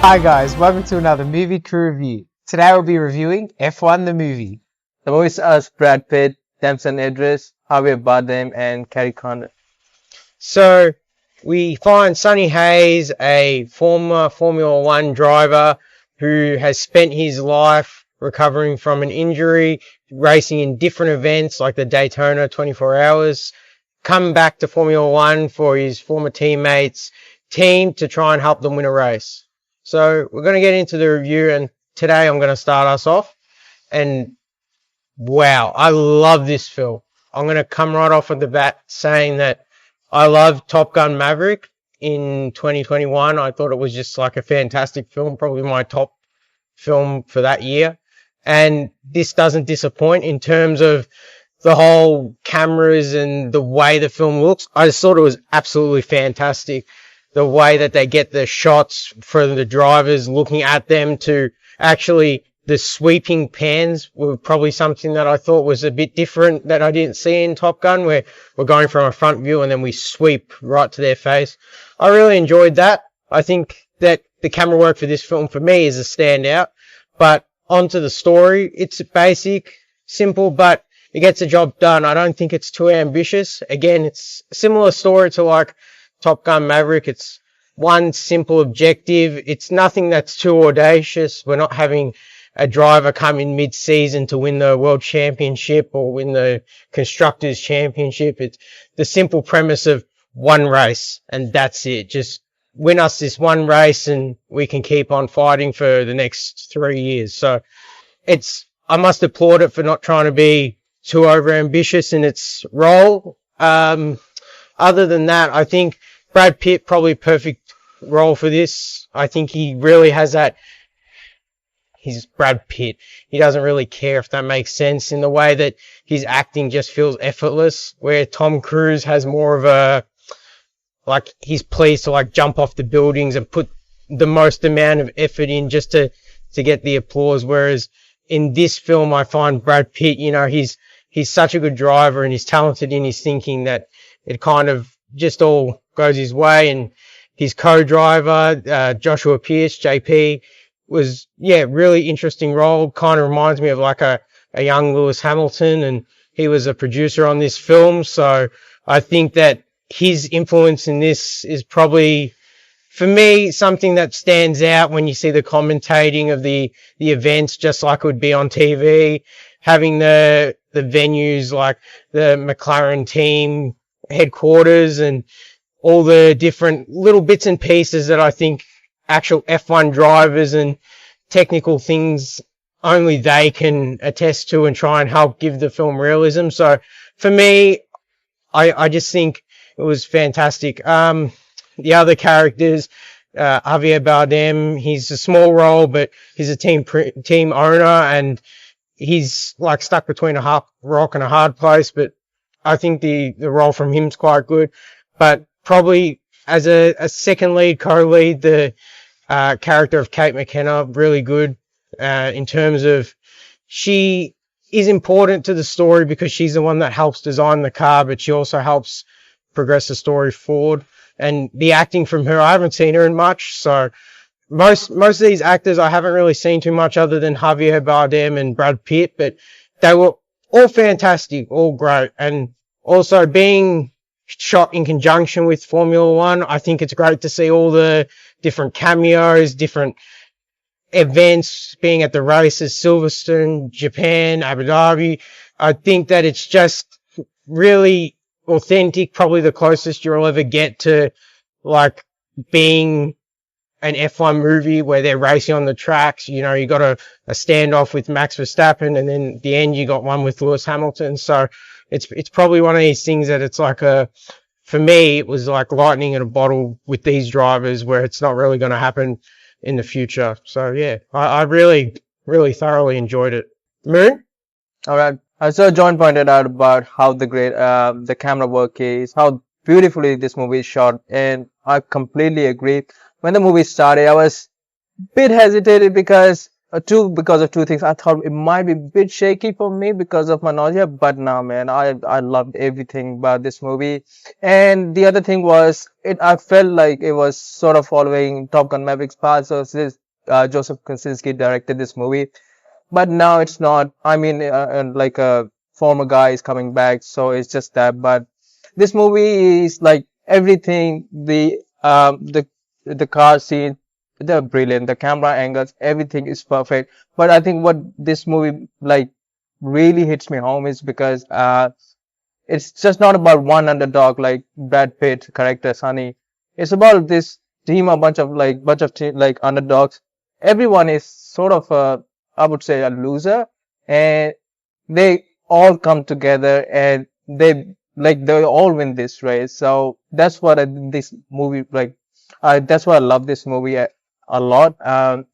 Hi guys, welcome to another movie crew review. Today we'll be reviewing F1 the movie. The movie stars Brad Pitt, Damson, Idris, Javier Bardem, and Carrie Condon. So we find Sonny Hayes, a former Formula One driver who has spent his life recovering from an injury, racing in different events like the Daytona 24 Hours, come back to Formula One for his former teammates' team to try and help them win a race. So we're going to get into the review, and today I'm going to start us off. And wow, I love this film. I'm going to come right off at the bat saying that I love Top Gun Maverick in 2021. I thought it was just like a fantastic film, probably my top film for that year. And this doesn't disappoint in terms of the whole cameras and the way the film looks. I just thought it was absolutely fantastic. The way that they get the shots from the drivers looking at them to actually the sweeping pans were probably something that I thought was a bit different that I didn't see in Top Gun, where we're going from a front view and then we sweep right to their face. I really enjoyed that. I think that the camera work for this film for me is a standout. But onto the story, it's basic, simple, but it gets the job done. I don't think it's too ambitious. Again, it's a similar story to like Top Gun Maverick. It's one simple objective. It's nothing that's too audacious. We're not having a driver come in mid-season to win the world championship or win the constructors championship. It's the simple premise of one race and that's it. Just win us this one race and we can keep on fighting for the next 3 years. So I must applaud it for not trying to be too over-ambitious in its role. Other than that, I think Brad Pitt probably perfect role for this. I think he really has that. He's Brad Pitt. He doesn't really care, if that makes sense, in the way that his acting just feels effortless, where Tom Cruise has more of a, like, he's pleased to like jump off the buildings and put the most amount of effort in just to get the applause. Whereas in this film, I find Brad Pitt, he's such a good driver and he's talented in his thinking that it kind of just all goes his way. And his co-driver, Joshua Pierce, JP, was, really interesting role. Kind of reminds me of like a young Lewis Hamilton, and he was a producer on this film. So I think that his influence in this is probably, for me, something that stands out when you see the commentating of the events, just like it would be on TV, having the venues like the McLaren team headquarters and all the different little bits and pieces that I think actual F1 drivers and technical things only they can attest to and try and help give the film realism. So for me, I just think it was fantastic. The other characters, Javier Bardem, he's a small role, but he's a team owner and he's like stuck between a rock and a hard place. But I think the role from him's quite good. But probably as a second lead, co-lead, the character of Kate McKenna, really good in terms of she is important to the story because she's the one that helps design the car, but she also helps progress the story forward. And the acting from her, I haven't seen her in much, so most of these actors I haven't really seen too much other than Javier Bardem and Brad Pitt, but they were all fantastic, all great. And also being shot in conjunction with Formula One, I think it's great to see all the different cameos, different events being at the races, Silverstone, Japan, Abu Dhabi. I think that it's just really authentic, probably the closest you'll ever get to like being an F1 movie where they're racing on the tracks. You got a standoff with Max Verstappen, and then at the end you got one with Lewis Hamilton. So it's probably one of these things that it's like for me, it was like lightning in a bottle with these drivers where it's not really going to happen in the future. So yeah, I really, really thoroughly enjoyed it. Moon? All right. So John pointed out about how the camera work is, how beautifully this movie is shot, and I completely agree. When the movie started, I was a bit hesitated because Two, because of two things. I thought it might be a bit shaky for me because of my nausea, but no, man, I loved everything about this movie. And the other thing was, I felt like it was sort of following Top Gun Maverick's path. So this Joseph Kosinski directed this movie, but now it's not. I mean, like a former guy is coming back, so it's just that. But this movie is like everything. The car scene, they're brilliant. The camera angles, everything is perfect. But I think what this movie like really hits me home is because it's just not about one underdog like Brad Pitt character Sonny. It's about this team, a bunch of like underdogs. Everyone is sort of I would say a loser, and they all come together and they all win this race. So that's what this movie like. That's why I love this movie a lot.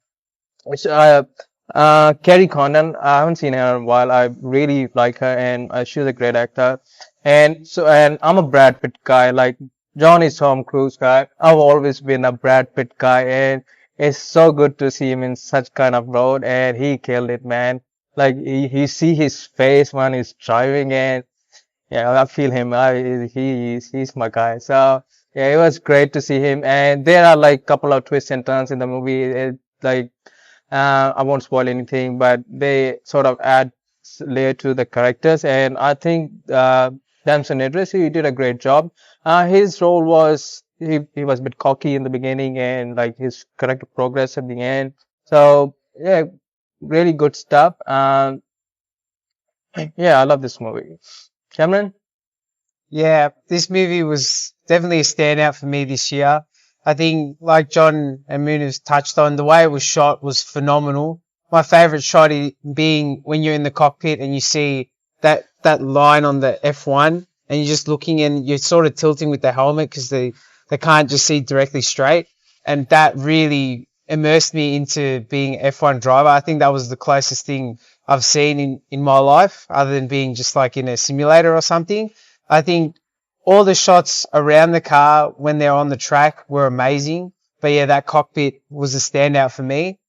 Which Carrie Condon, I haven't seen her in a while. I really like her, and she's a great actor. And I'm a Brad Pitt guy. Like John is Tom Cruise guy. I've always been a Brad Pitt guy, and it's so good to see him in such kind of role. And he killed it, man. Like you see his face when he's driving, and yeah, I feel him. He's my guy. So yeah, it was great to see him. And there are like couple of twists and turns in the movie. Like I won't spoil anything, but they sort of add layer to the characters. And I think Damson Idris, he did a great job. His role was he was a bit cocky in the beginning, and like his character progress at the end. So yeah, really good stuff. Yeah, I love this movie. Cameron? Yeah, this movie was definitely a standout for me this year. I think, like John and Moon has touched on, the way it was shot was phenomenal. My favorite shot being when you're in the cockpit and you see that line on the F1 and you're just looking and you're sort of tilting with the helmet because they can't just see directly straight. And that really immersed me into being an F1 driver. I think that was the closest thing I've seen in my life, other than being just like in a simulator or something. I think all the shots around the car when they're on the track were amazing. But yeah, that cockpit was a standout for me.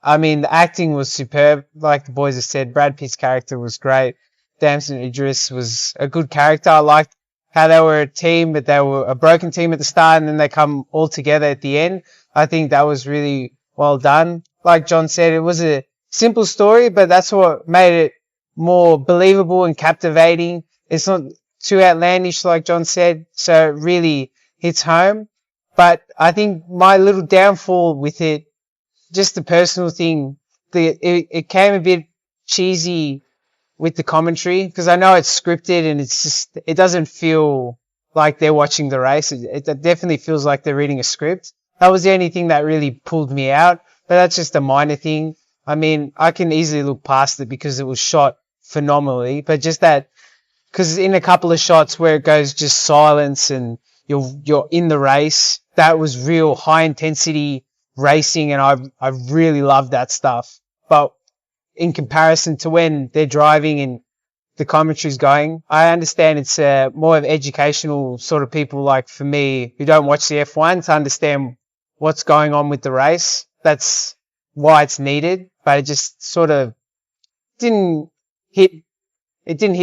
I mean, the acting was superb. Like the boys have said, Brad Pitt's character was great. Damson Idris was a good character. I liked how they were a team, but they were a broken team at the start and then they come all together at the end. I think that was really well done. Like John said, it was a simple story, but that's what made it more believable and captivating. It's not too outlandish, like John said, so it really hits home. But I think my little downfall with it, just the personal thing, it came a bit cheesy with the commentary, because I know it's scripted and it doesn't feel like they're watching the race. It definitely feels like they're reading a script. That was the only thing that really pulled me out, but that's just a minor thing. I mean, I can easily look past it because it was shot phenomenally, but just that, because in a couple of shots where it goes just silence and you're in the race, that was real high intensity racing, and I really love that stuff. But in comparison to when they're driving and the commentary's going, I understand it's more of educational sort of people like for me who don't watch the F1 to understand what's going on with the race. That's why it's needed, but it just sort of didn't hit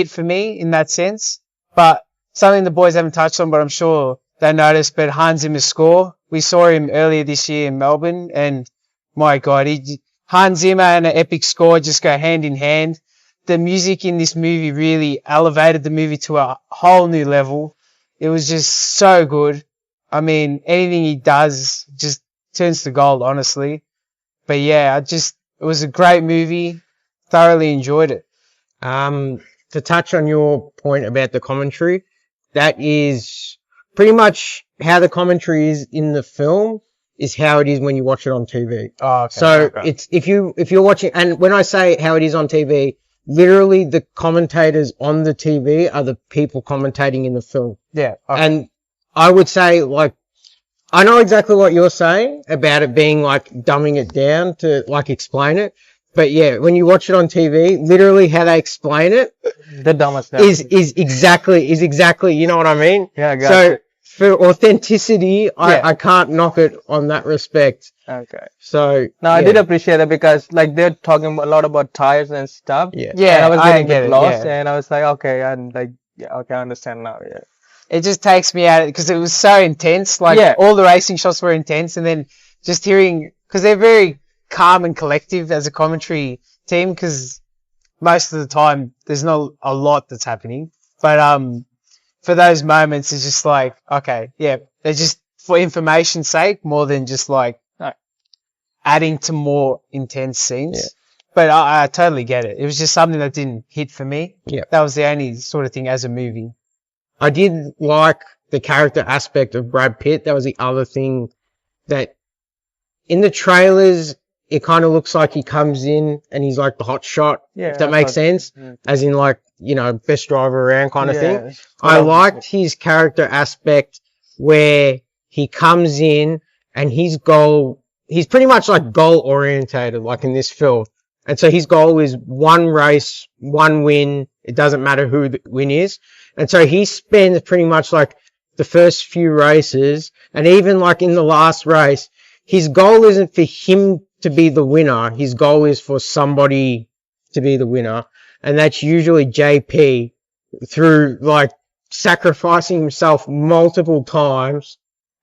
for me in that sense. But something the boys haven't touched on, but I'm sure they noticed, but Hans Zimmer's score, we saw him earlier this year in Melbourne, and my God, Hans Zimmer and an epic score just go hand in hand. The music in this movie really elevated the movie to a whole new level. It was just so good. I mean, anything he does just turns to gold, honestly. But yeah, it was a great movie. Thoroughly enjoyed it. To touch on your point about the commentary, that is pretty much how the commentary is in the film is how it is when you watch it on TV. Oh, okay. So okay. it's, if you're watching, and when I say how it is on TV, literally the commentators on the TV are the people commentating in the film. Yeah. Okay. And I would say, like, I know exactly what you're saying about it being like dumbing it down to like explain it. But yeah, when you watch it on TV, literally how they explain it The dumbest stuff. is exactly, you know what I mean? Yeah, I got So, you. for authenticity, Yeah. I can't knock it on that respect. Okay. So No, I yeah. did appreciate that because like they're talking a lot about tires and stuff. Yeah. And Yeah, I was getting a get bit it. lost, Yeah. and I was like, okay, and like, yeah, okay, I understand now. Yeah. It just takes me out because it was so intense. Like Yeah. all the racing shots were intense, and then just hearing because they're very calm and collective as a commentary team because most of the time there's not a lot that's happening. But for those moments, it's just like okay, yeah, they're just for information's sake more than just like Right. adding to more intense scenes. Yeah. But I totally get it. It was just something that didn't hit for me. Yeah. That was the only sort of thing as a movie. I did like the character aspect of Brad Pitt. That was the other thing that in the trailers, it kind of looks like he comes in and he's like the hotshot, Yeah, if that I makes thought- sense. Mm. As in like, you know, best driver around kind of thing. Yeah. I liked his character aspect where he comes in and he's pretty much like goal orientated, like in this film. And so his goal is one race, one win. It doesn't matter who the win is. And so he spends pretty much like the first few races and even like in the last race, his goal isn't for him to be the winner. His goal is for somebody to be the winner. And that's usually JP through like sacrificing himself multiple times.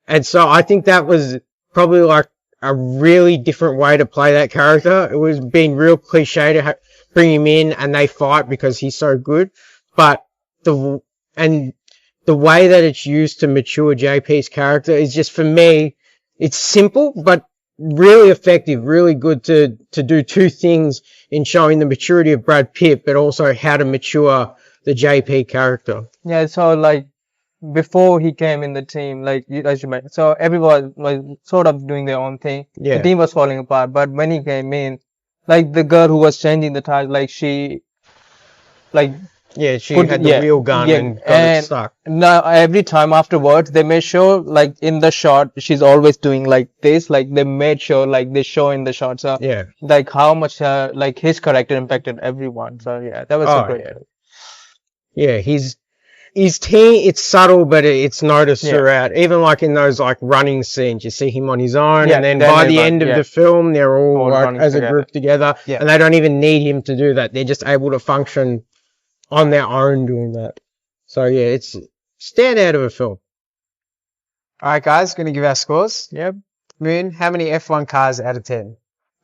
And so I think that was probably like a really different way to play that character. It was being real cliche to bring him in and they fight because he's so good. But the way that it's used to mature JP's character is just, for me, it's simple, but really effective, really good to do two things in showing the maturity of Brad Pitt, but also how to mature the JP character. Yeah, so like before he came in the team, like as you mentioned, so everyone was sort of doing their own thing. Yeah. The team was falling apart, but when he came in, like the girl who was changing the tires, like she, like Yeah, she Put- had the yeah, wheel gun yeah, and got it and- stuck. now every time afterwards they made sure like in the shot she's always doing like this, like they made sure like they show in the shot, so Yeah. like how much like his character impacted everyone. So yeah, that was Oh, a great. Yeah, his team, it's subtle, but it's noticed Yeah. throughout. Even like in those like running scenes, you see him on his own, Yeah, and then then by they the run, end of yeah. the film, they're all All like running as a together. group together, Yeah. and they don't even need him to do that. They're just able to function on their own doing that. So yeah, it's standout of a film. All right, guys, going to give our scores. Yep, Moon, how many F1 cars out of 10?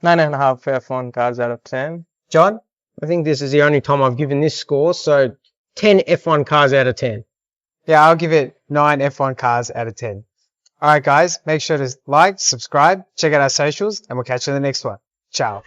9.5 F1 cars out of 10. John? I think this is the only time I've given this score, so 10 F1 cars out of 10. Yeah, I'll give it 9 F1 cars out of 10. All right, guys, make sure to like, subscribe, check out our socials, and we'll catch you in the next one. Ciao.